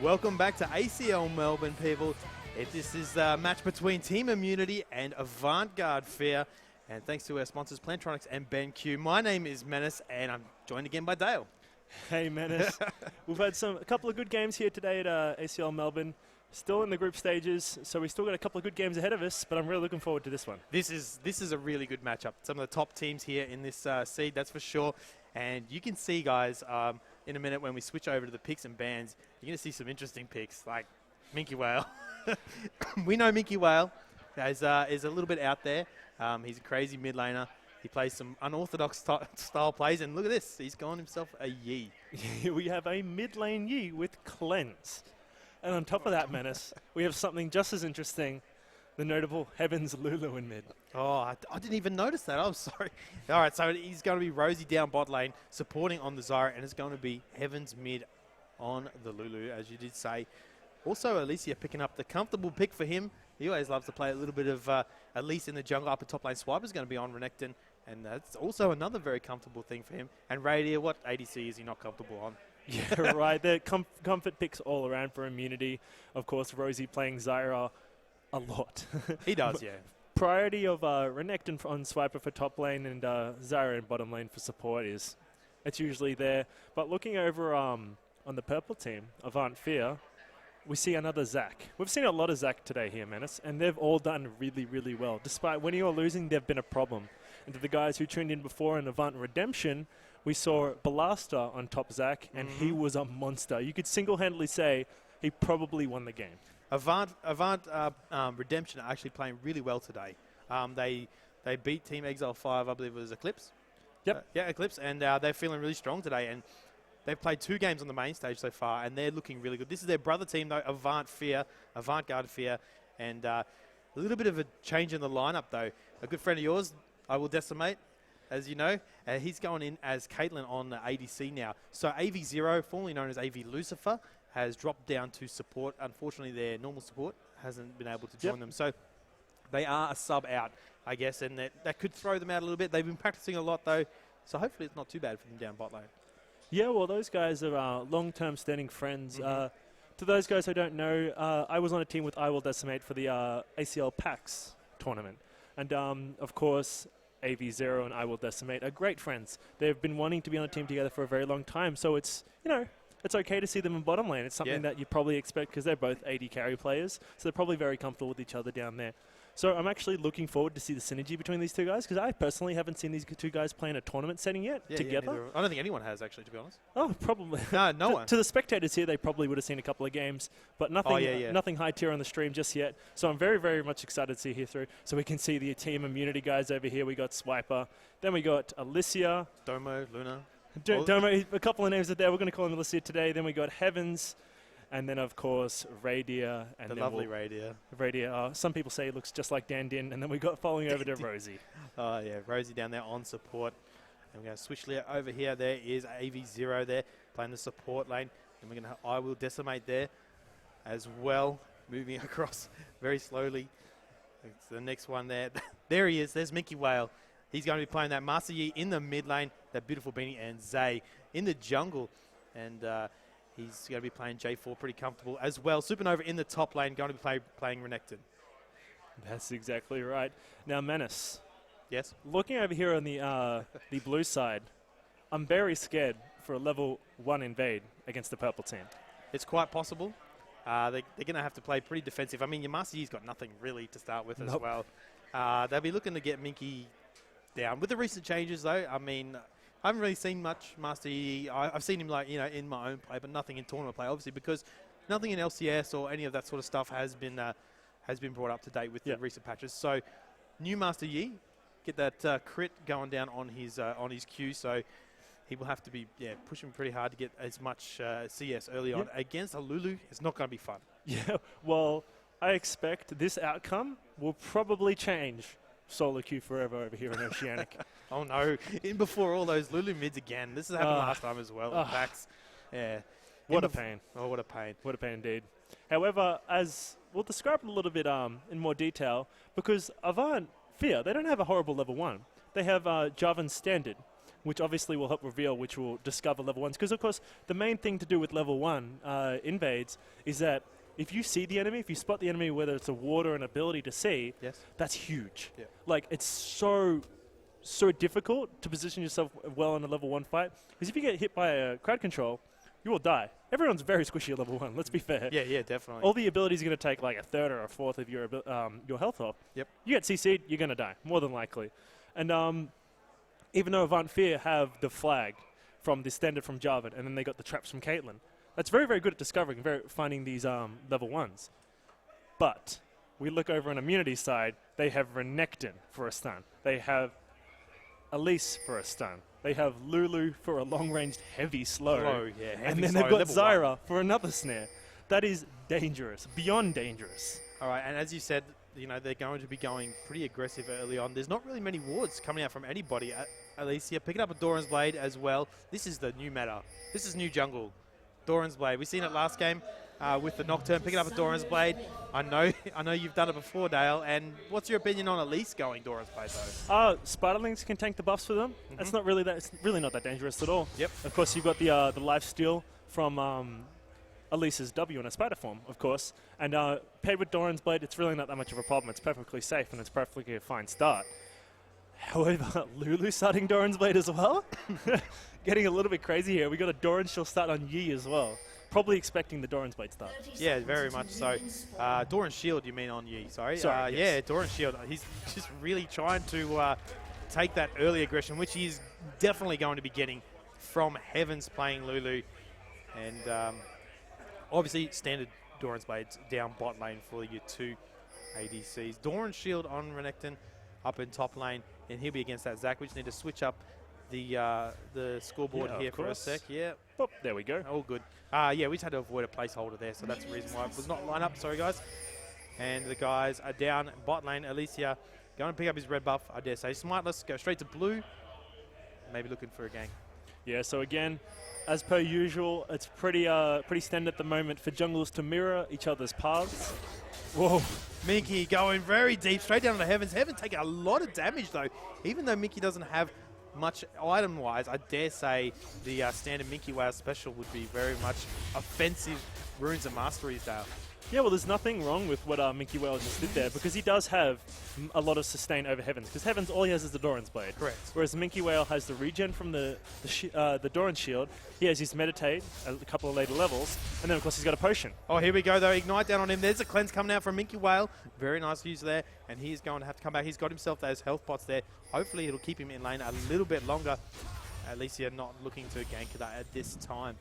Welcome back to ACL Melbourne, people. This is a match between Team Immunity and Avant Garde Fear. And thanks to our sponsors, Plantronics and BenQ. My name is Menace, and I'm joined again by Dale. Hey, Menace. We've had a couple of good games here today at ACL Melbourne. Still in the group stages, so we still got a couple of good games ahead of us, but I'm really looking forward to this one. This is a really good matchup. Some of the top teams here in this seed, that's for sure. And you can see, guys, in a minute when we switch over to the picks and bans, you're going to see some interesting picks, like Minky Whale. We know Minky Whale is a little bit out there. He's a crazy mid laner. He plays some unorthodox style plays, and look at this. He's gone himself a Yi. We have a mid lane Yi with Cleanse. And on top of that, Menace, we have something just as interesting, the notable Heaven's Lulu in mid. Oh, I didn't even notice that. I'm sorry. All right, so he's going to be Rosie down bot lane, supporting on the Zyra, and it's going to be Heaven's mid on the Lulu, as you did say. Also, Alicia picking up the comfortable pick for him. He always loves to play a little bit of, at least in the jungle, upper top lane. Swiper's going to be on Renekton, and that's also another very comfortable thing for him. And Radier, what ADC is he not comfortable on? Yeah, right. The comfort picks all around for Immunity. Of course, Rosie playing Zyra a lot. He does, yeah. Priority of Renekton on Swiper for top lane and Zyra in bottom lane for support it's usually there. But looking over on the purple team, Avant Fear, we see another Zac. We've seen a lot of Zac today here, Menace, and they've all done really, really well. Despite when you're losing, they've been a problem. And to the guys who tuned in before in Avant Redemption, we saw Ballasta on top Zac, and he was a monster. You could single-handedly say he probably won the game. Avant Redemption are actually playing really well today. They beat Team Exile 5, I believe it was Eclipse. Yep. Yeah, Eclipse, and they're feeling really strong today. And they've played 2 games on the main stage so far, and they're looking really good. This is their brother team, though, Avant Garde Fear, and a little bit of a change in the lineup, though. A good friend of yours, I Will Decimate, as you know, he's going in as Caitlyn on ADC now. So AV0, formerly known as AV Lucifer, has dropped down to support. Unfortunately, their normal support hasn't been able to join them. So they are a sub out, I guess, and that could throw them out a little bit. They've been practicing a lot, though, so hopefully it's not too bad for them down bot lane. Yeah, well, those guys are long-term standing friends. To those guys who don't know, I was on a team with I Will Decimate for the ACL PAX tournament. And, of course, AV0 and I Will Decimate are great friends. They've been wanting to be on a team together for a very long time, so it's, it's okay to see them in bottom lane. It's something that you probably expect because they're both AD carry players, so they're probably very comfortable with each other down there. So I'm actually looking forward to see the synergy between these two guys because I personally haven't seen these two guys play in a tournament setting yet together. Yeah, I don't think anyone has, actually, to be honest. Oh, probably. No one. To the spectators here, they probably would have seen a couple of games, but nothing, nothing high tier on the stream just yet. So I'm very, very much excited to see here through. So we can see the Team Immunity guys over here. We got Swiper. Then we got Alicia. Domo, Luna. Domo, a couple of names are there. We're going to call him Alicia today. Then we got Heavens. And then, of course, Radier. And the lovely Radier. Radier. Some people say he looks just like Dan Din. And then we got following over to Rosie. Oh, yeah. Rosie down there on support. And we're going to switch over here. There is AV0 there playing the support lane. And we're going to have I Will Decimate there as well. Moving across very slowly. It's the next one there. There he is. There's Minky Whale. He's going to be playing that Master Yi in the mid lane. That beautiful beanie. And Zay in the jungle. And he's going to be playing J4 pretty comfortable as well. Supernova in the top lane, going to be playing Renekton. That's exactly right. Now, Menace. Yes? Looking over here on the blue side, I'm very scared for a level 1 invade against the purple team. It's quite possible. They're going to have to play pretty defensive. I mean, your Master Yi's got nothing really to start with as well. They'll be looking to get Minky down. With the recent changes, though, I mean, I haven't really seen much Master Yi. I've seen him in my own play, but nothing in tournament play, obviously, because nothing in LCS or any of that sort of stuff has been brought up to date with the recent patches. So, new Master Yi, get that crit going down on his Q. So he will have to be pushing pretty hard to get as much CS early on. Against a Lulu, it's not going to be fun. Yeah, well, I expect this outcome will probably change solo queue forever over here in Oceanic. Oh no, in before all those Lulu mids again. This has happened last time as well. Yeah. What a pain. Oh, what a pain. What a pain indeed. However, as we'll describe it a little bit in more detail, because Avant Fear, they don't have a horrible level 1. They have Javan Standard, which obviously will help reveal which will discover level 1s. Because, of course, the main thing to do with level 1 invades is that if you see the enemy, if you spot the enemy, whether it's a ward or an ability to see, that's huge. Yeah. Like, it's so difficult to position yourself well in a level 1 fight. Because if you get hit by a crowd control, you will die. Everyone's very squishy at level 1, let's be fair. Yeah, definitely. All the abilities are going to take like a third or a fourth of your health off. Yep. You get CC'd, you're going to die, more than likely. And even though Avant Fear have the flag from the standard from Jarvan, and then they got the traps from Caitlyn, that's very, very good at discovering, finding these level 1s. But we look over on immunity side, they have Renekton for a stun. They have Elise for a stun. They have Lulu for a long-ranged heavy slow. And then they've got Zyra for another snare. That is dangerous, beyond dangerous. All right, and as you said, they're going to be going pretty aggressive early on. There's not really many wards coming out from anybody. Alicia picking up a Doran's Blade as well. This is the new meta. This is new jungle. Doran's Blade. We've seen it last game with the Nocturne picking up a Doran's Blade. I know you've done it before, Dale. And what's your opinion on Elise going Doran's Blade though? Spiderlings can tank the buffs for them. It's not really that. It's really not that dangerous at all. Yep. Of course, you've got the life steal from Elise's W in a spider form, of course. And paired with Doran's Blade, it's really not that much of a problem. It's perfectly safe and it's perfectly a fine start. However, Lulu starting Doran's Blade as well. Getting a little bit crazy here. We got a Doran she'll start on Yi as well. Probably expecting the Doran's Blade start. Yeah, very much so. Doran's Shield, you mean on Yi? Sorry. Yes. Yeah, Doran's Shield. He's just really trying to take that early aggression, which he's definitely going to be getting from Heavens playing Lulu. And obviously, standard Doran's Blades down bot lane for your 2 ADCs. Doran's Shield on Renekton up in top lane, and he'll be against that Zac. We just need to switch up the scoreboard here for a sec. Yeah. Oh, there we go. All good. Yeah, we just had to avoid a placeholder there, so that's the reason why it was not line up. Sorry, guys. And the guys are down bot lane. Alicia going to pick up his red buff, I dare say. Smartless, go straight to blue. Maybe looking for a gank. Yeah, so again, as per usual, it's pretty standard at the moment for jungles to mirror each other's paths. Whoa. Minky going very deep, straight down to Heavens. Heavens taking a lot of damage, though. Even though Minky doesn't have much item-wise, I dare say the standard Minky Wow special would be very much offensive runes and masteries, Dale. Yeah, well, there's nothing wrong with what Minky Well just did there, because he does have a lot of sustain over Heavens, because Heavens, all he has is the Doran's Blade. Correct. Whereas Minky Whale has the regen from the Doran's Shield, he has his Meditate, a couple of later levels, and then, of course, he's got a Potion. Oh, here we go, though. Ignite down on him. There's a cleanse coming out from Minky Whale. Very nice use there, and he's going to have to come back. He's got himself those health pots there. Hopefully, it'll keep him in lane a little bit longer. Alicia not looking to gank that at this time.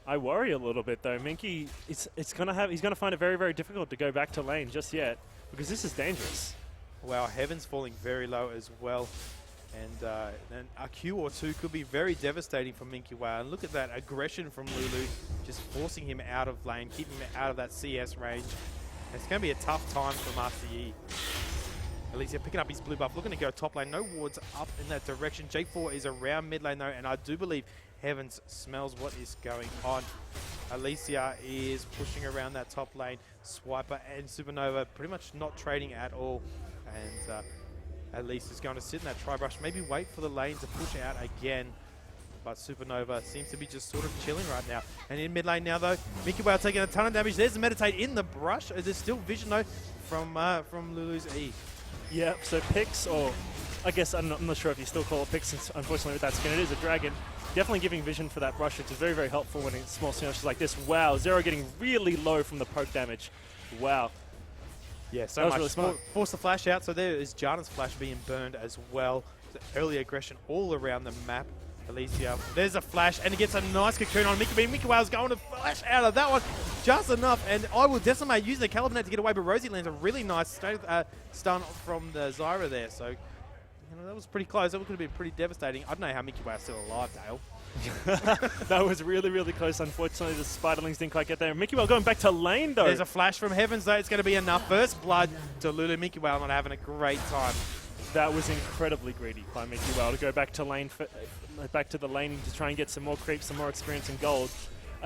I worry a little bit though. Minky, he's gonna find it very, very difficult to go back to lane just yet, because this is dangerous. Wow, Heaven's falling very low as well, and then a Q or two could be very devastating for Minky Wow. And look at that aggression from Lulu, just forcing him out of lane, keeping him out of that CS range. It's going to be a tough time for Master Yi. Alicia picking up his blue buff, looking to go top lane. No wards up in that direction. J4 is around mid lane though, and I do believe Heavens smells what is going on. Alicia is pushing around that top lane. Swiper and Supernova pretty much not trading at all. And Alicia is going to sit in that tri-brush, maybe wait for the lane to push out again. But Supernova seems to be just sort of chilling right now. And in mid lane now though, Minky Wow taking a ton of damage. There's the Meditate in the brush. There's still vision though from Lulu's E. Yeah, so Pix, or I guess I'm not sure if you still call it Pix, since unfortunately with that skin it is a dragon. Definitely giving vision for that brush, which is very, very helpful when it's small smashes like this. Wow, Zero getting really low from the poke damage. Wow. Yeah, so much. Really smart. Force the flash out, so there is Janna's flash being burned as well. Early aggression all around the map. Alicia, there's a flash, and he gets a nice cocoon on Mickey. Mickey Wow's going to flash out of that one just enough, and I will Decimate using the Caliban to get away, but Rosie lands a really nice stun from the Zyra there, so that was pretty close. That could have been pretty devastating. I don't know how Mickey Wow's still alive, Dale. That was really, really close. Unfortunately, the Spiderlings didn't quite get there. Mickey Wow going back to lane, though. There's a flash from Heavens, though. It's going to be enough. First blood to Lulu. Mickey Wow not having a great time. That was incredibly greedy by Mickey Wow to go back to lane, back to the laning to try and get some more creeps, some more experience in gold.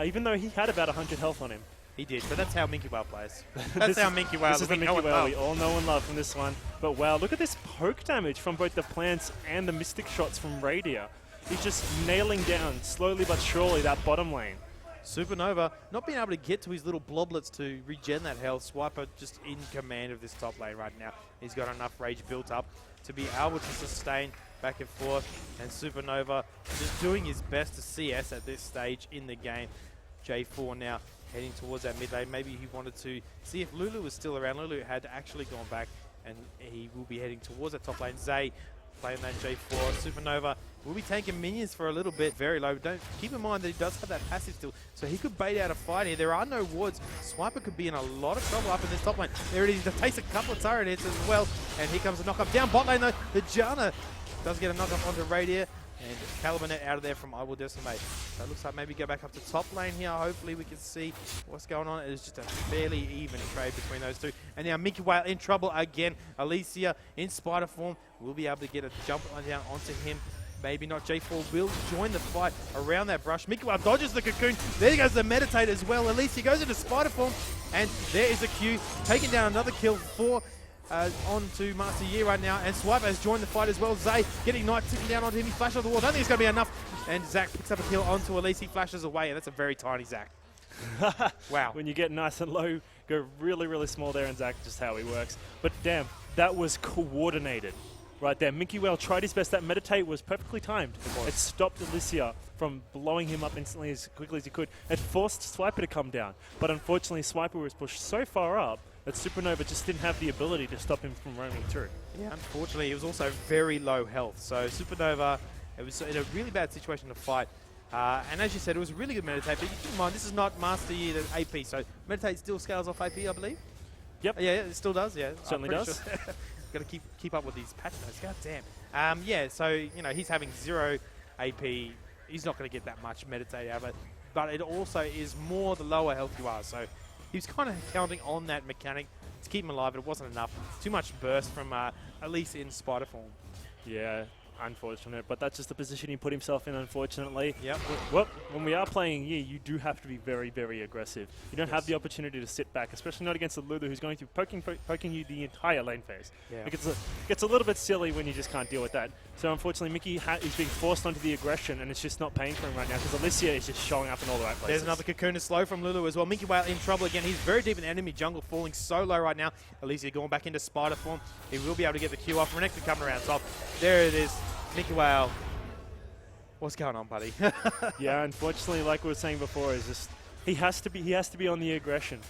Even though he had about 100 health on him. He did, but that's how Minky Wow plays. That's how Minky Wow. This is the Minky Wow we all know and love from this one. But wow, look at this poke damage from both the plants and the Mystic shots from Radier. he's just nailing down, slowly but surely, that bottom lane. Supernova not being able to get to his little bloblets to regen that health. Swiper just in command of this top lane right now. He's got enough rage built up to be able to sustain back and forth. And Supernova just doing his best to CS at this stage in the game. J4 now heading towards that mid lane. Maybe he wanted to see if Lulu was still around. Lulu had actually gone back, and he will be heading towards that top lane. Zay playing that J4. Supernova will be taking minions for a little bit, very low. Don't keep in mind that he does have that passive still, so he could bait out a fight here. There are no wards. Swiper could be in a lot of trouble up in this top lane. There it is. He takes a couple of turret hits as well, and here comes the knock-up down bot lane though. The Janna does get a knock-up onto Radier, and Calibanet out of there from I Will Decimate. So it looks like maybe go back up to top lane here. Hopefully we can see what's going on. It is just a fairly even trade between those two. And now Minky Whale in trouble again. Alicia in spider form will be able to get a jump down onto him. Maybe not. J4 will join the fight around that brush. Minky Whale dodges the cocoon. There goes the meditate as well. Alicia goes into spider form, and there is a Q, taking down another kill for onto Master Yi right now, and Swiper has joined the fight as well. Zay getting Knight ticking down onto him. He flashes off the wall. Don't think it's going to be enough. And Zach picks up a kill onto Elise. He flashes away, and that's a very tiny Zach. Wow. When you get nice and low, go really, really small there, and Zach just how he works. But damn, that was coordinated right there. Minky Whale tried his best. That meditate was perfectly timed. It stopped Alicia from blowing him up instantly as quickly as he could. It forced Swiper to come down. But unfortunately, Swiper was pushed so far up that Supernova just didn't have the ability to stop him from roaming through. Yeah, unfortunately, he was also very low health. So Supernova, it was in a really bad situation to fight. And as you said, it was a really good meditate. But keep in mind, this is not Master Yi, the AP. So meditate still scales off AP, I believe. Yep. Yeah, it still does. Yeah, certainly does. Sure. Got to keep up with these patch notes. God damn. Yeah. So he's having 0 AP. He's not going to get that much meditate out of it. But it also is more the lower health you are. So he was kind of counting on that mechanic to keep him alive, but it wasn't enough. Too much burst from Elise in spider form. Yeah, unfortunate, but that's just the position he put himself in, unfortunately. Yep. Well, when we are playing Yi, you do have to be very, very aggressive. You don't have the opportunity to sit back, especially not against the Lulu, who's going to be poking you the entire lane phase. Yeah. It gets a little bit silly when you just can't deal with that. So unfortunately, Mickey is being forced onto the aggression, and it's just not paying for him right now, because Alicia is just showing up in all the right places. There's another cocoon slow from Lulu as well. Minky Whale in trouble again. He's very deep in enemy jungle, falling so low right now. Alicia going back into spider form. He will be able to get the Q off. Renekton coming around top. There it is. Minky Whale. What's going on, buddy? Yeah, unfortunately, like we were saying before, is just he has to be on the aggression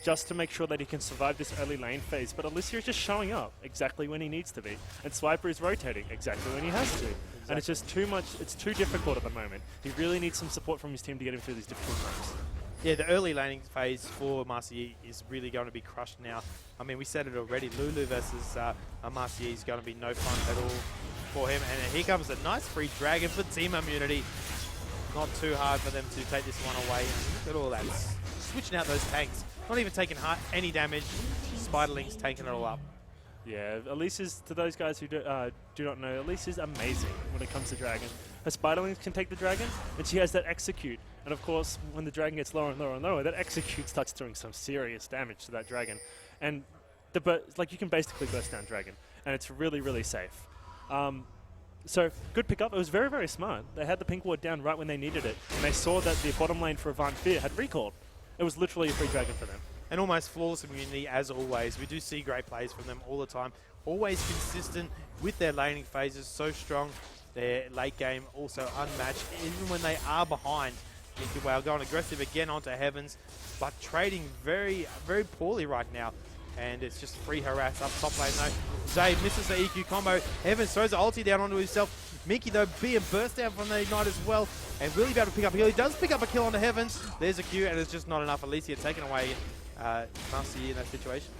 just to make sure that he can survive this early lane phase. But Alicia is just showing up exactly when he needs to be, and Swiper is rotating exactly when he has to. And it's just too much. It's too difficult at the moment. He really needs some support from his team to get him through these difficult times. Yeah, the early laning phase for Master Yi is really going to be crushed now. I mean, we said it already. Lulu versus Master Yi is going to be no fun at all for him. And here comes a nice free dragon for team immunity. Not too hard for them to take this one away. And look at all that. Switching out those tanks. Not even taking any damage. Spiderlings taking it all up. Yeah, Elise's, to those guys who do not know, Elise is amazing when it comes to dragon. Her Spiderlings can take the dragon, and she has that execute. And of course, when the dragon gets lower and lower and lower, that execute starts doing some serious damage to that dragon. And you can basically burst down dragon, and it's really, really safe. So good pickup. It was very, very smart. They had the pink ward down right when they needed it, and they saw that the bottom lane for Avant Garde had recalled. It was literally a free dragon for them. And almost flawless immunity as always. We do see great plays from them all the time. Always consistent with their laning phases, so strong. Their late game also unmatched, even when they are behind. Minky Whale going aggressive again onto Heavens, but trading very, very poorly right now. And it's just free harass up top lane though. Zay misses the EQ combo. Heavens throws the ulti down onto himself. Minky though being burst down from the Ignite as well. And really be able to pick up a kill. He does pick up a kill onto Heavens. There's a Q and it's just not enough. Alicia taken away Master Yi in that situation.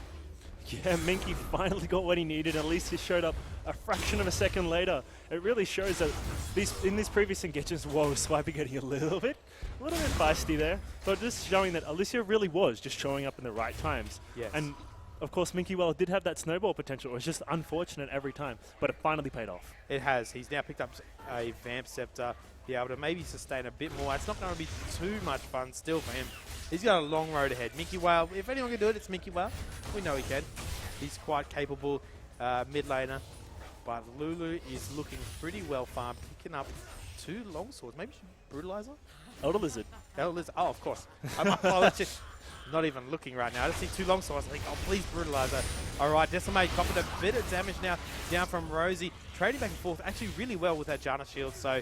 Yeah, Minky finally got what he needed. Alicia showed up a fraction of a second later. It really shows that in these previous engagements, whoa, Swiper getting a little bit feisty there. But just showing that Alicia really was just showing up in the right times. Yes. And of course, Minky Whale did have that snowball potential. It was just unfortunate every time, but it finally paid off. It has. He's now picked up a Vamp Scepter, be able to maybe sustain a bit more. It's not going to be too much fun still for him. He's got a long road ahead. Minky Whale, if anyone can do it, it's Minky Whale. We know he can. He's quite capable mid laner. But Lulu is looking pretty well farmed, picking up 2 long swords. Maybe Brutalizer? Elder Lizard. Oh, of course. I'm apologetic. Not even looking right now. I just see 2 long swords. I think, oh, please, Brutalizer. All right, Decimate copied a bit of damage now down from Rosie. Trading back and forth actually really well with that Janna shield. So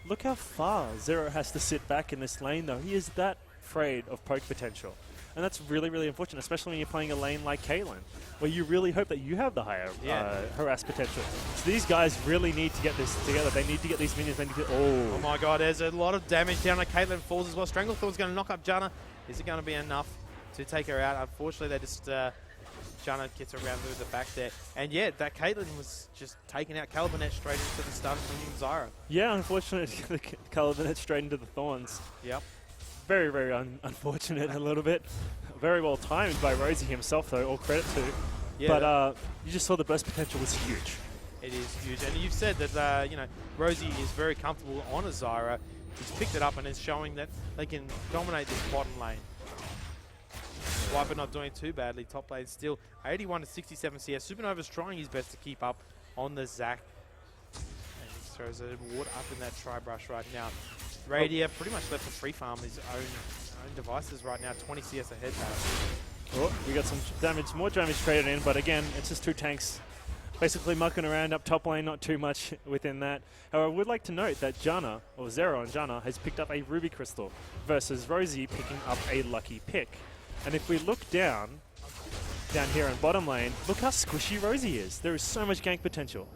look how far Zero has to sit back in this lane, though. He is that afraid of poke potential. And that's really, really unfortunate, especially when you're playing a lane like Caitlyn, where you really hope that you have the higher harass potential. So these guys really need to get this together. They need to get these minions. They need to. Oh my God! There's a lot of damage down on Caitlyn. Falls as well. Stranglethorn's going to knock up Janna. Is it going to be enough to take her out? Unfortunately, they just Janna gets around through the back there, and yeah, that Caitlyn was just taking out Calibanet straight into the stun from Zyra. Yeah, unfortunately, the Calibanet straight into the thorns. Yep. Very, very unfortunate a little bit. Very well timed by Rosie himself, though, all credit to. Yeah. But you just saw the burst potential was huge. It is huge. And you've said that, you know, Rosie is very comfortable on a Zyra. He's picked it up and is showing that they can dominate this bottom lane. Swiper not doing too badly. Top lane still 81 to 67 CS. Supernova's trying his best to keep up on the Zac. And he throws a ward up in that tri-brush right now. Radia pretty much left to free farm his own devices right now. 20 CS ahead now. Oh, we got some damage, more damage traded in, but again, it's just 2 tanks basically mucking around up top lane, not too much within that. However, I would like to note that Janna, or Zero and Janna, has picked up a Ruby Crystal versus Rosie picking up a Lucky Pick. And if we look down here in bottom lane, look how squishy Rosie is. There is so much gank potential.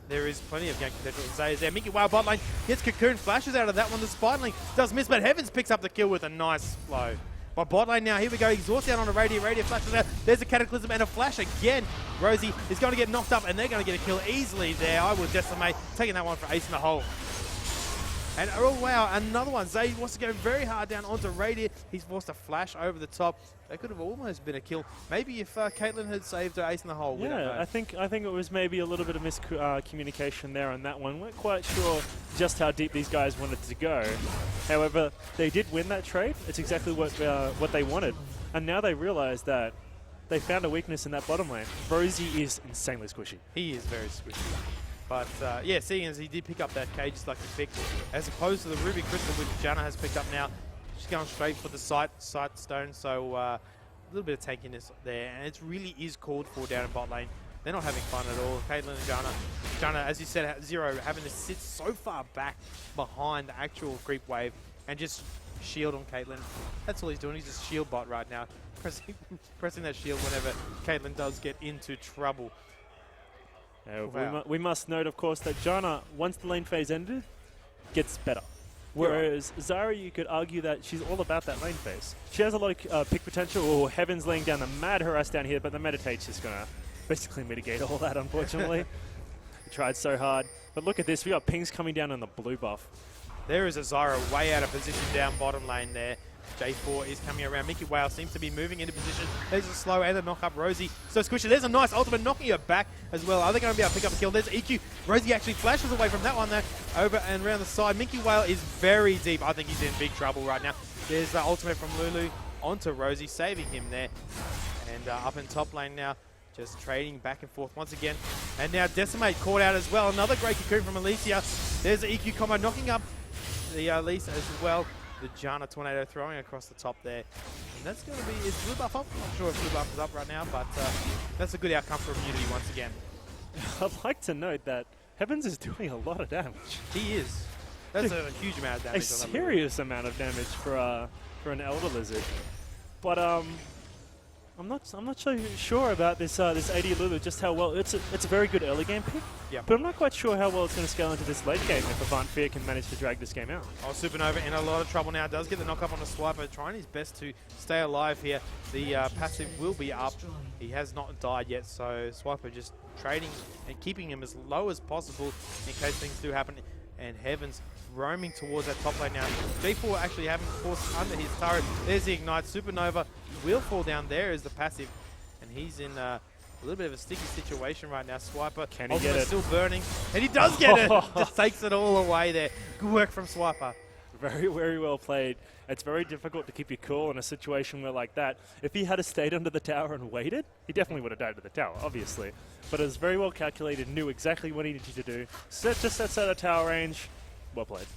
There is plenty of gank potential. Zay is there. Mickey Wild bot lane gets Cocoon, flashes out of that one. The Spine does miss, but Heavens picks up the kill with a nice blow. But bot lane now, here we go. Exhaust down on a Radia. Radia flashes out. There's a Cataclysm and a flash again. Rosie is going to get knocked up, and they're going to get a kill easily there. I will Decimate, taking that one for ace in the hole. And oh wow, another one. Zay wants to go very hard down onto Radia. He's forced a flash over the top. That could have almost been a kill. Maybe if Caitlyn had saved her ace in the hole. Yeah, I think it was maybe a little bit of miscommunication there on that one. Weren't quite sure just how deep these guys wanted to go. However, they did win that trade. It's exactly what they wanted. And now they realize that they found a weakness in that bottom lane. Rosie is insanely squishy. He is very squishy. But yeah, seeing as he did pick up that cage like he picked, as opposed to the Ruby Crystal which Janna has picked up now, she's going straight for the sight stone. So a little bit of tankiness there, and it really is called for down in bot lane. They're not having fun at all. Caitlyn and Janna, as you said, Zero having to sit so far back behind the actual creep wave and just shield on Caitlyn. That's all he's doing. He's just shield bot right now, pressing that shield whenever Caitlyn does get into trouble. Wow. We must note, of course, that Janna, once the lane phase ended, gets better. Whereas Zyra, you could argue that she's all about that lane phase. She has a lot of pick potential, or Heaven's laying down the mad harass down here, but the Meditate's just going to basically mitigate all that, unfortunately. He tried so hard. But look at this, we got pings coming down on the blue buff. There is a Zyra way out of position down bottom lane there. J4 is coming around. Mickey Whale seems to be moving into position. There's a slow and a knock up Rosie. So squishy. There's a nice ultimate knocking her back as well. Are they going to be able to pick up a kill? There's EQ. Rosie actually flashes away from that one there. Over and around the side. Mickey Whale is very deep. I think he's in big trouble right now. There's the ultimate from Lulu onto Rosie, saving him there. And up in top lane now, just trading back and forth once again. And now Decimate caught out as well. Another great cocoon from Alicia. There's the EQ combo knocking up the Lisa as well. The Janna Tornado throwing across the top there. And that's going to be, is blue buff up? I'm not sure if blue buff is up right now, but that's a good outcome for Immunity once again. I'd like to note that Heavens is doing a lot of damage. He is. That's a huge amount of damage. A serious amount of damage for an Elder Lizard. But I'm not so sure about this this AD Lulu, just how well it's a very good early game pick. Yeah. But I'm not quite sure how well it's going to scale into this late game if Avant Fear can manage to drag this game out. Oh, Supernova in a lot of trouble now. Does get the knock up on the Swiper, trying his best to stay alive here. The passive will be up. He has not died yet, so Swiper just trading and keeping him as low as possible in case things do happen. And Heavens roaming towards that top lane now. J4 actually having forced under his turret. There's the Ignite. Supernova will fall down. There is the passive. And he's in a little bit of a sticky situation right now. Swiper can he get it? Still burning. And he does get it. Just takes it all away there. Good work from Swiper. Very, very well played. It's very difficult to keep your cool in a situation where like that. If he had stayed under the tower and waited, he definitely would have died to the tower, obviously. But it was very well calculated, knew exactly what he needed to do. Just sets out of tower range, Well played.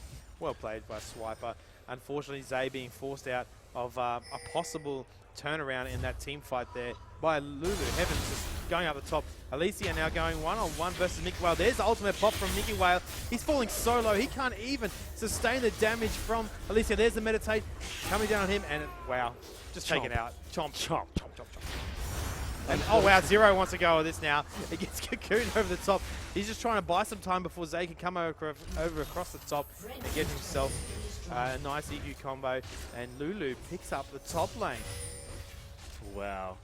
Well played by Swiper. Unfortunately, Zay being forced out of a possible turnaround in that team fight there by Lulu. Heavens just going up the top. Alicia now going one-on-one versus Mickey Whale. There's the ultimate pop from Mickey Whale. He's falling so low. He can't even sustain the damage from Alicia. There's the meditate coming down on him, and wow, just taken out. Chomp, chomp, chomp, chomp, chomp. And oh wow, Zero wants to go with this now. He gets cocooned over the top. He's just trying to buy some time before Zay can come over across the top and get himself a nice EQ combo. And Lulu picks up the top lane. Wow.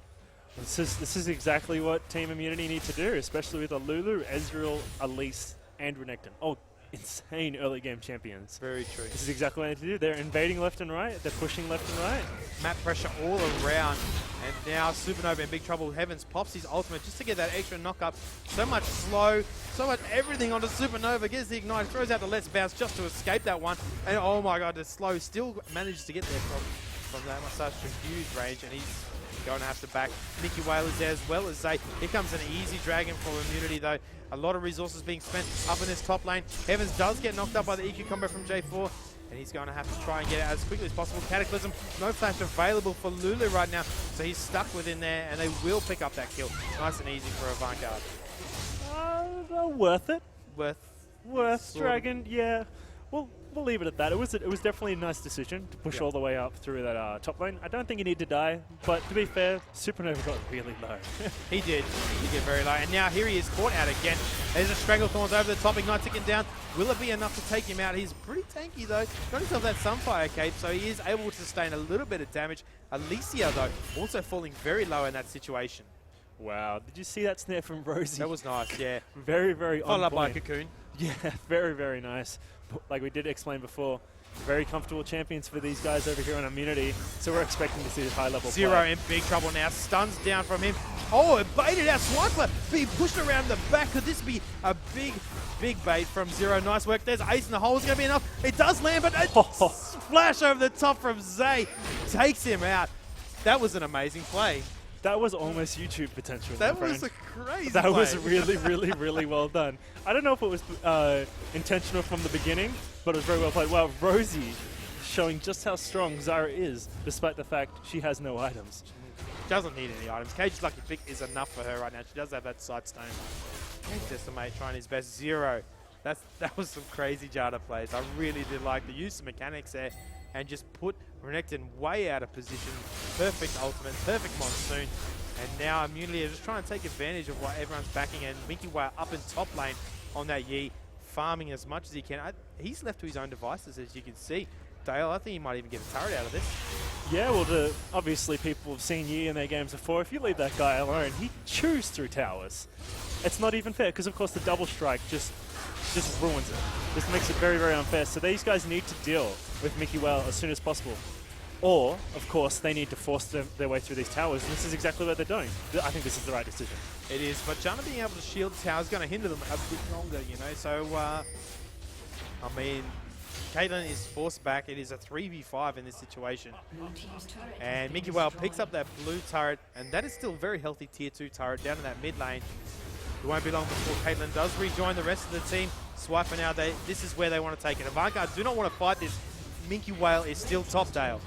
This is exactly what Team Immunity need to do, especially with a Lulu, Ezreal, Elise, and Renekton. Oh, insane early game champions. Very true. This is exactly what they need to do. They're invading left and right. They're pushing left and right. Map pressure all around. And now Supernova in big trouble. Heavens pops his ultimate just to get that extra knock up. So much slow, so much everything onto Supernova. Gets the ignite, throws out the Let's Bounce just to escape that one. And oh my god, the slow still manages to get there from that massage to huge range. And he's going to have to back. Mickey Whale is there as well as Zay. Here comes an easy dragon for Immunity though. A lot of resources being spent up in this top lane. Heavens does get knocked up by the EQ combo from J4. And he's going to have to try and get it as quickly as possible. Cataclysm, no flash available for Lulu right now. So he's stuck within there and they will pick up that kill. Nice and easy for Avant Garde. Worth it. Worth Dragon, yeah. We'll leave it at that. It was definitely a nice decision to push all the way up through that top lane. I don't think you need to die, but to be fair, Supernova got really low. He did very low. And now here he is caught out again. There's a Stranglethorns over the top, Ignite ticking down. Will it be enough to take him out? He's pretty tanky though. Got himself that Sunfire cape, so he is able to sustain a little bit of damage. Alicia though, also falling very low in that situation. Wow, did you see that snare from Rosie? That was nice, yeah. Very, very on followed up by point. Cocoon. Yeah, very, very nice. Like we did explain before, very comfortable champions for these guys over here on Immunity, so we're expecting to see high level Zero play. in big trouble now, stuns down from him. Oh, it baited out Swiper, being pushed around the back. Could this be a big bait from Zero? Nice work. There's Ace in the hole. Is going to be enough? It does land, but a splash over the top from Zay takes him out. That was an amazing play. That was almost YouTube potential. That was a crazy That play. was really, really, really well done. I don't know if it was intentional from the beginning, but it was very well played. Wow, Rosie showing just how strong Zyra is, despite the fact she has no items. Doesn't need any items. Cage's lucky pick is enough for her right now. She does have that side stone. Decimate trying his best. Zero. That was some crazy Jada plays. I really did like the use of mechanics there and just put Renekton way out of position. Perfect ultimate, perfect monsoon. And now Immunity are just trying to take advantage of what everyone's backing, and Mickey Whale up in top lane on that Yi, farming as much as he can. He's left to his own devices, as you can see. Dale, I think he might even get a turret out of this. Yeah, well, obviously people have seen Yi in their games before. If you leave that guy alone, he chews through towers. It's not even fair, because of course the double strike just ruins it. Just makes it very, very unfair. So these guys need to deal with Mickey Whale as soon as possible. Or, of course, they need to force their way through these towers, and this is exactly what they're doing. I think this is the right decision. It is, but Janna being able to shield the tower is going to hinder them a bit longer, you know. So, I mean, Caitlyn is forced back. It is a 3v5 in this situation. And Mickey Whale picks up that blue turret, and that is still a very healthy tier 2 turret down in that mid lane. It won't be long before Caitlyn does rejoin the rest of the team. Swiper now, this is where they want to take it. Avant Garde do not want to fight this. Mickey Whale is still top, Dale.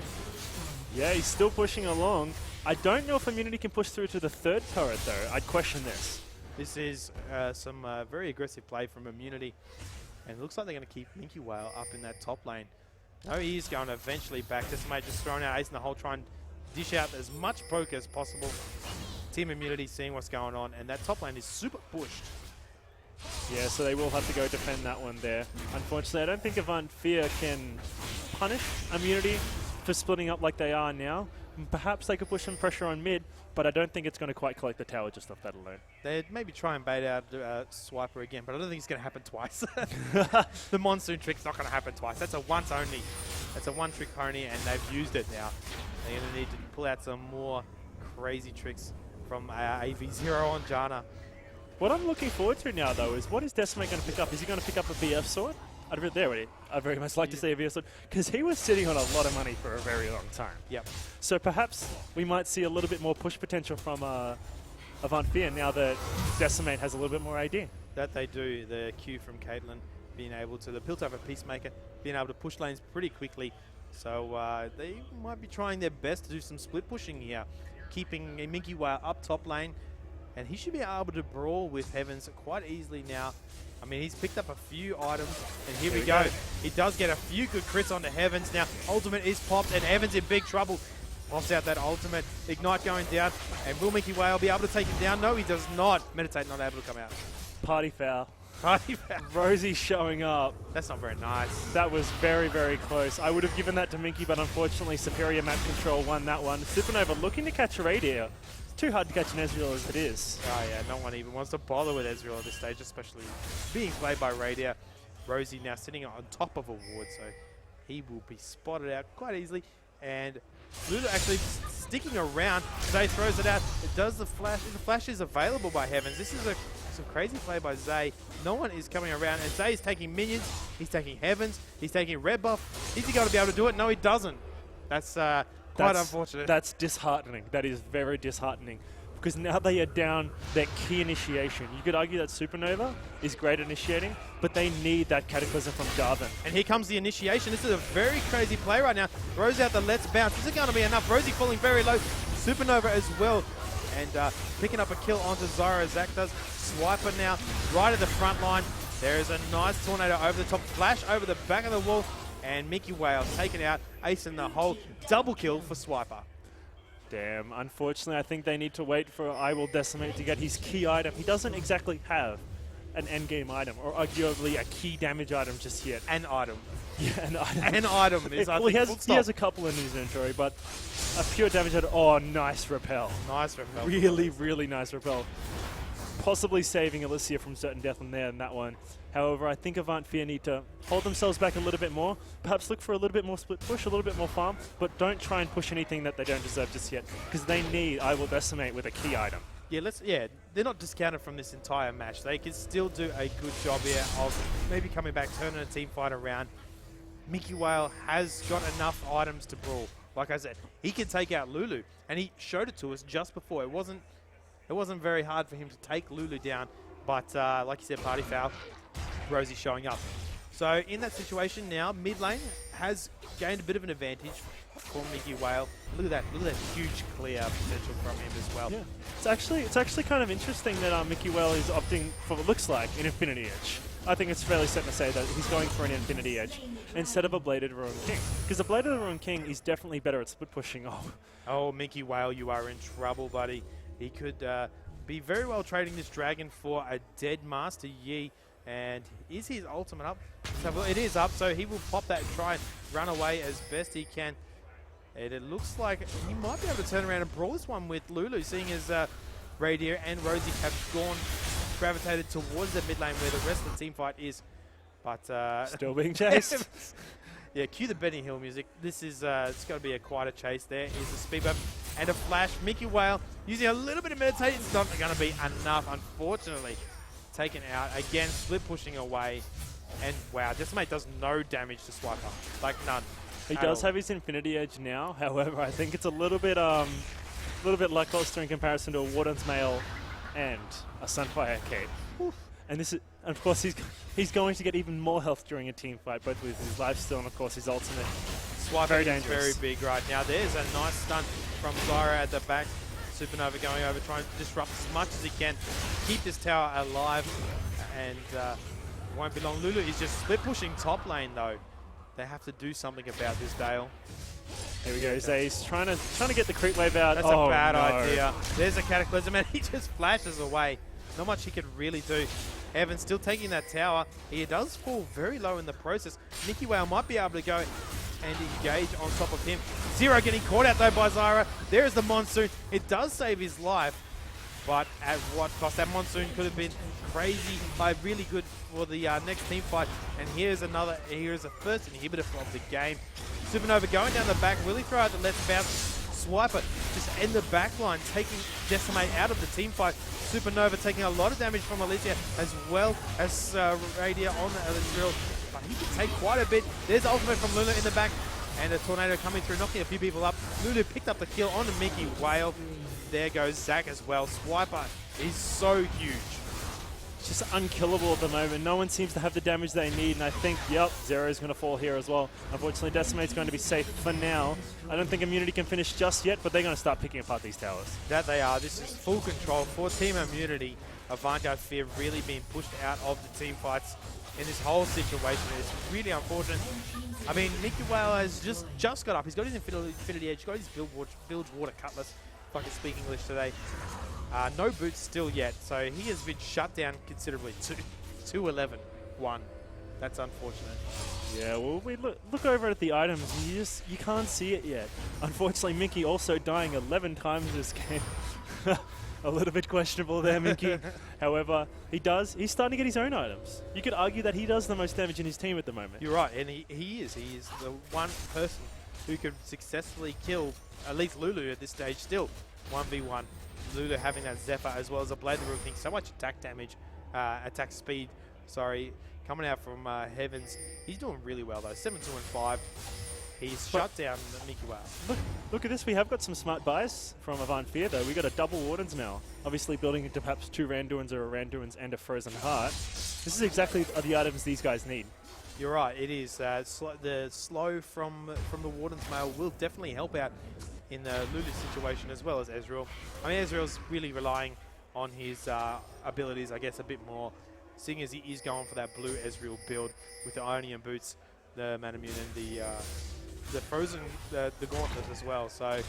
Yeah, he's still pushing along. I don't know if Immunity can push through to the third turret, though. I'd question this. This is some very aggressive play from Immunity. And it looks like they're going to keep Mickey Whale up in that top lane. No, he is going to eventually back. Decimate just throwing out Ace in the hole, trying to dish out as much poke as possible. Team Immunity seeing what's going on, and that top lane is super pushed. Yeah, so they will have to go defend that one there. Unfortunately, I don't think Avant Fear can punish Immunity for splitting up like they are now. Perhaps they could push some pressure on mid, but I don't think it's going to quite collect the tower just off that alone. They'd maybe try and bait out Swiper again, but I don't think it's going to happen twice. The monsoon trick's not going to happen twice. That's a once only. That's a one-trick pony, and they've used it now. They're going to need to pull out some more crazy tricks from AV0 on Janna. What I'm looking forward to now, though, is what is Decimate going to pick up? Is he going to pick up a BF sword? I'd very much like to see a BF sword, because he was sitting on a lot of money for a very long time. Yep. So perhaps we might see a little bit more push potential from Avant Fear now that Decimate has a little bit more AD. That they do. The Q from Caitlyn being able to, the Piltover Peacemaker, being able to push lanes pretty quickly. So they might be trying their best to do some split pushing here, keeping Minky Whale up top lane, and he should be able to brawl with Heavens quite easily now. I mean, he's picked up a few items, and here we go. He does get a few good crits onto Heavens now. Ultimate is popped, and Heavens in big trouble. Pops out that ultimate. Ignite going down, and will Minky Whale be able to take him down? No, he does not. Meditate not able to come out. Party foul. Party foul. Rosie showing up. That's not very nice. That was very, very close. I would have given that to Minky, but unfortunately Superior Map Control won that one. Supernova looking to catch a Radiator. It's too hard to catch an Ezreal as it is. Oh yeah, no one even wants to bother with Ezreal at this stage, especially being played by Radiator. Rosie now sitting on top of a ward, so he will be spotted out quite easily. And Lulu actually sticking around. Zay throws it out. It does the flash. The flash is available by Heavens. This is some crazy play by Zay. No one is coming around, and Zay is taking minions. He's taking Heavens. He's taking red buff. Is he going to be able to do it? No, he doesn't. That's quite unfortunate. That's disheartening. That is very disheartening. Because now they are down their key initiation. You could argue that Supernova is great at initiating, but they need that Cataclysm from Jarvan. And here comes the initiation. This is a very crazy play right now. Throws out the Let's Bounce. Is it going to be enough? Rosie falling very low. Supernova as well. And picking up a kill onto Zyra. Zach does. Swiper now right at the front line. There is a nice tornado over the top. Flash over the back of the wall. And Minky Whale taken out. Ace in the hole. Double kill for Swiper. Damn, unfortunately, I think they need to wait for I Will Decimate to get his key item. He doesn't exactly have an endgame item, or arguably a key damage item just yet. An item. Yeah, an item. An item is, well, he has a couple in his inventory, but a pure damage item. Oh, nice repel. Nice repel. Really, really nice repel. Possibly saving Alicia from certain death in there in that one. However, I think Avant Fear need to hold themselves back a little bit more, perhaps look for a little bit more split push, a little bit more farm, but don't try and push anything that they don't deserve just yet, because they need I Will Decimate with a key item. Yeah, they're not discounted from this entire match. They can still do a good job here of maybe coming back, turning a team fight around. Minky Whale has got enough items to brawl. Like I said, he can take out Lulu, and he showed it to us just before. It wasn't very hard for him to take Lulu down, but like you said, party foul. Rosie showing up. So in that situation now, mid lane has gained a bit of an advantage for Minky Whale. Look at that huge clear potential from him as well. Yeah. It's actually kind of interesting that Minky Whale is opting for what looks like an Infinity Edge. I think it's fairly certain to say that he's going for an Infinity Edge instead of a Bladed Ruin King. Because the Bladed Ruin King is definitely better at split pushing. Oh, Minky Whale, you are in trouble, buddy. He could be very well trading this dragon for a dead Master Yi. And is his ultimate up? So it is up, so he will pop that and try and run away as best he can. And it looks like he might be able to turn around and brawl this one with Lulu, seeing as Radiator and Rosie have gravitated towards the mid lane where the rest of the team fight is. But still being chased. Yeah, cue the Benny Hill music. This is it's going to be quite a chase. There is a speed bump and a flash. Minky Whale using a little bit of meditate. It's not going to be enough, unfortunately. Taken out again, split pushing away, and wow, Decimate does no damage to Swiper, like none. He does have his Infinity Edge now. However, I think it's a little bit lackluster in comparison to a Warden's Mail and a Sunfire Cape. And this is, of course, he's going to get even more health during a team fight, both with his lifesteal and of course his ultimate. Swiper very dangerous, very big right now. There's a nice stun from Zyra at the back. Supernova going over, trying to disrupt as much as he can. Keep this tower alive, and it won't be long. Lulu is just split pushing top lane though. They have to do something about this, Dale. Here we go. Zay's trying to get the creep wave out. That's a bad idea. There's a Cataclysm, and he just flashes away. Not much he could really do. Evan still taking that tower. He does fall very low in the process. Minky Whale might be able to go and engage on top of him. Zero getting caught out though by Zyra. There is the Monsoon. It does save his life, but at what cost? That Monsoon could have been crazy, really good for the next team fight. And here's a first inhibitor of the game. Supernova going down the back. Will he throw out the Let's Bounce? Swiper just end the back line, taking Decimate out of the team fight. Supernova taking a lot of damage from Alicia, as well as Radiator on the drill. But he can take quite a bit. There's ultimate from Lulu in the back, and a tornado coming through, knocking a few people up. Lulu picked up the kill on the Minky Whale. There goes Zach as well. Swiper is so huge. just unkillable at the moment. No one seems to have the damage they need, and I think, yep, Zero is going to fall here as well. Unfortunately, Decimate's going to be safe for now. I don't think Immunity can finish just yet, but they're going to start picking apart these towers. That they are. This is full control for Team Immunity. Avant Garde Fear really being pushed out of the team fights in this whole situation. It's really unfortunate. I mean, Mickey Whale has just got up. He's got his Infinity Edge, got his Bilge Water Cutlass, if I can speak English today. No boots still yet, so he has been shut down considerably. 2-11-1. That's unfortunate. Yeah, well, we look over at the items, and you can't see it yet. Unfortunately, Mickey also dying 11 times this game. A little bit questionable there, Mickey. However, he's starting to get his own items. You could argue that he does the most damage in his team at the moment. You're right, and he is the one person who could successfully kill at least Lulu at this stage still. 1v1. Lulu having that Zephyr as well as a Blade of the Rooting. So much attack damage, attack speed, coming out from Heavens. He's doing really well though, 7-2-5. He's shut down Mickey Whale. Look at this. We have got some smart buys from Avant Fear, though. We got a double Wardens now. Obviously, building into perhaps 2 Randuins or a Randuins and a Frozen Heart. This is exactly the items these guys need. You're right. It is. The slow from the Warden's Mail will definitely help out in the Lulu situation as well as Ezreal. I mean, Ezreal's really relying on his abilities, I guess, a bit more, seeing as he is going for that blue Ezreal build with the Ionian Boots, the Manamune, and the Frozen, the Gauntlet as well. So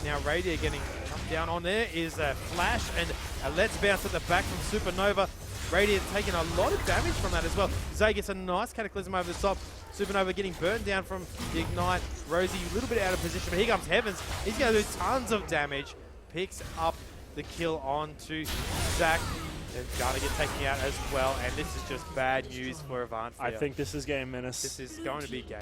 now Radiant getting down on there is a Flash and a Let's Bounce at the back from Supernova. Radiant taking a lot of damage from that as well. Zay gets a nice Cataclysm over the top. Supernova getting burned down from the Ignite. Rosie a little bit out of position, but here comes Heavens. He's going to do tons of damage. Picks up the kill onto Zach. And going to get taken out as well, and this is just bad news for Avant Fear. I think this is game menace. This is going to be game.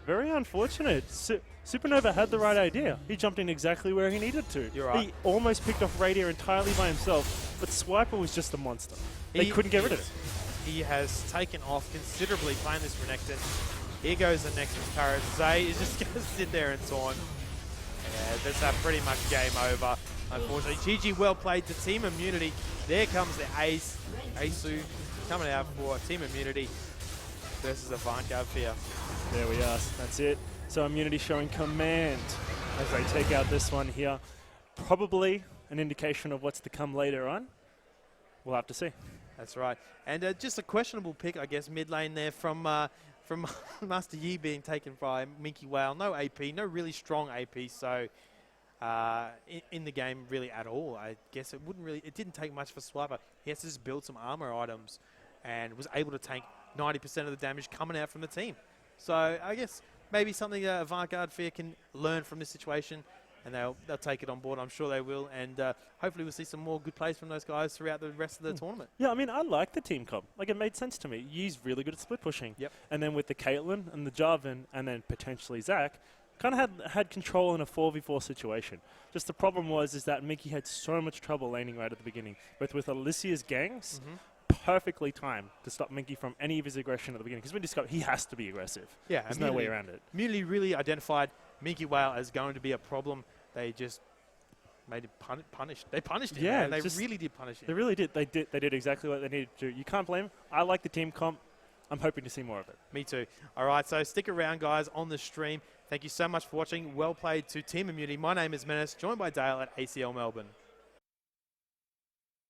Very unfortunate. Supernova had the right idea. He jumped in exactly where he needed to. You're right. He almost picked off Radiant entirely by himself, but Swiper was just a monster. They couldn't get rid of it. He has taken off considerably playing this Renekton. Here goes the Nexus turret. Zay is just going to sit there and taunt. Yeah, that's pretty much game over, unfortunately. GG, well played to Team Immunity. There comes the ace, Asu, coming out for Team Immunity versus Avant Garde Fear. There we are. That's it. So Immunity showing command as they take out this one here. Probably an indication of what's to come later on. We'll have to see. That's right. And just a questionable pick, I guess, mid lane there from Master Yi being taken by Mickey Whale. No AP, no really strong AP, so in the game really at all. I guess it didn't take much for Swiper. He has to just build some armor items and was able to tank 90% of the damage coming out from the team. So I guess maybe something Avant Garde Fear can learn from this situation, and they'll take it on board. I'm sure they will, and hopefully we'll see some more good plays from those guys throughout the rest of the tournament. Yeah, I mean, I like the team comp. Like, it made sense to me. Yi's really good at split pushing. Yep. And then with the Caitlyn and the Jarvan and then potentially Zach, kind of had control in a 4v4 situation. Just the problem is that Mickey had so much trouble laning right at the beginning. But with Alicia's ganks, perfectly timed to stop Mickey from any of his aggression at the beginning. Because we discovered he has to be aggressive. Yeah, there's no way around it. Immunity really identified Mickey Whale as going to be a problem. They just made it punished. They punished him. Yeah, they really did punish him. They really did. They did exactly what they needed to do. You can't blame them. I like the team comp. I'm hoping to see more of it. Me too. All right, so stick around, guys, on the stream. Thank you so much for watching. Well played to Team Immunity. My name is Menace, joined by Dale at ACL Melbourne.